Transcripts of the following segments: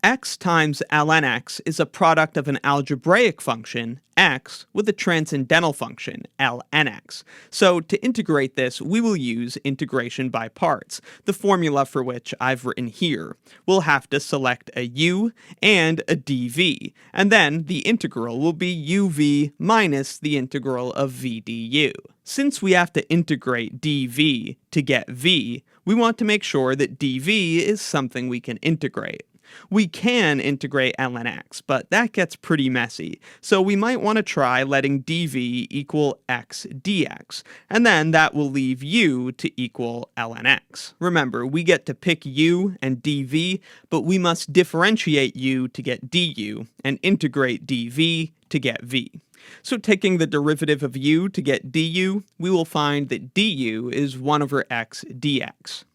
x times ln x is a product of an algebraic function, x, with a transcendental function, lnx. So to integrate this, we will use integration by parts, the formula for which I've written here. We'll have to select a u and a dv, and then the integral will be uv minus the integral of v du. Since we have to integrate dv to get v, we want to make sure that dv is something we can integrate. We can integrate ln x, but that gets pretty messy, so we might want to try letting dv equal x dx, and then that will leave u to equal ln x. Remember, we get to pick u and dv, but we must differentiate u to get du, and integrate dv to get v. So taking the derivative of u to get du, we will find that du is 1 over x dx.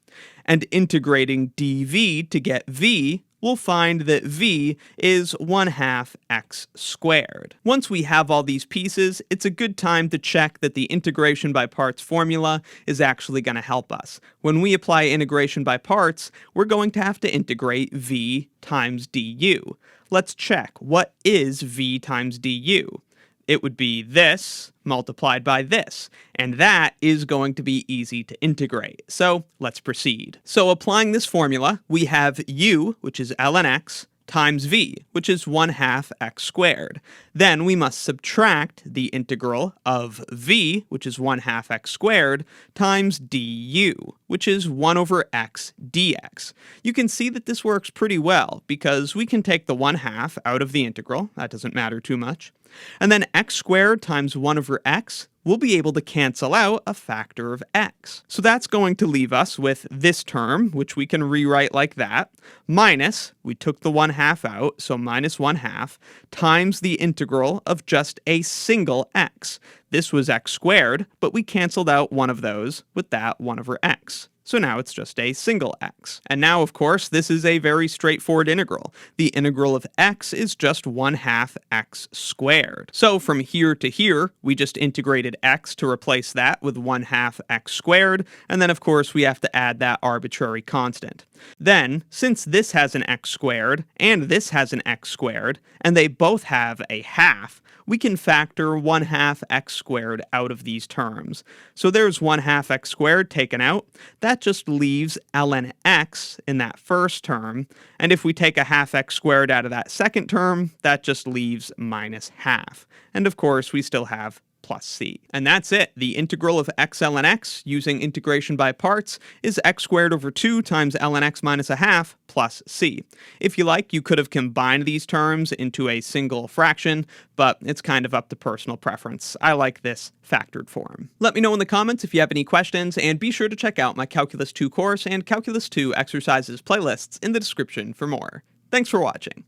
And integrating dv to get v, we'll find that v is 1/2 x squared. Once we have all these pieces, it's a good time to check that the integration by parts formula is actually going to help us. When we apply integration by parts, we're going to have to integrate v times du. Let's check. What is v times du? It would be this multiplied by this, and that is going to be easy to integrate. So let's proceed. So applying this formula, we have u, which is ln x, times v, which is 1/2 x squared. Then we must subtract the integral of v, which is 1/2 x squared, times du, which is 1 over x dx. You can see that this works pretty well, because we can take the 1/2 out of the integral, that doesn't matter too much, and then x squared times 1 over x, we'll be able to cancel out a factor of x. So that's going to leave us with this term, which we can rewrite like that, minus, we took the 1/2 out, so minus 1/2, times the integral of just a single x. This was x squared, but we canceled out one of those with that 1 over x. So now it's just a single x. And now, of course, this is a very straightforward integral. The integral of x is just 1/2 x squared. So from here to here, we just integrated x to replace that with 1/2 x squared, and then of course we have to add that arbitrary constant. Then, since this has an x squared, and this has an x squared, and they both have a half, we can factor 1/2 x squared out of these terms. So there's 1/2 x squared taken out. That just leaves ln x in that first term. And if we take a 1/2 x squared out of that second term, that just leaves minus half. And of course, we still have plus c. And that's it. The integral of x ln x using integration by parts is x squared over 2 times ln x minus a half plus c. If you like, you could have combined these terms into a single fraction, but it's kind of up to personal preference. I like this factored form. Let me know in the comments if you have any questions, and be sure to check out my Calculus 2 course and Calculus 2 exercises playlists in the description for more. Thanks for watching.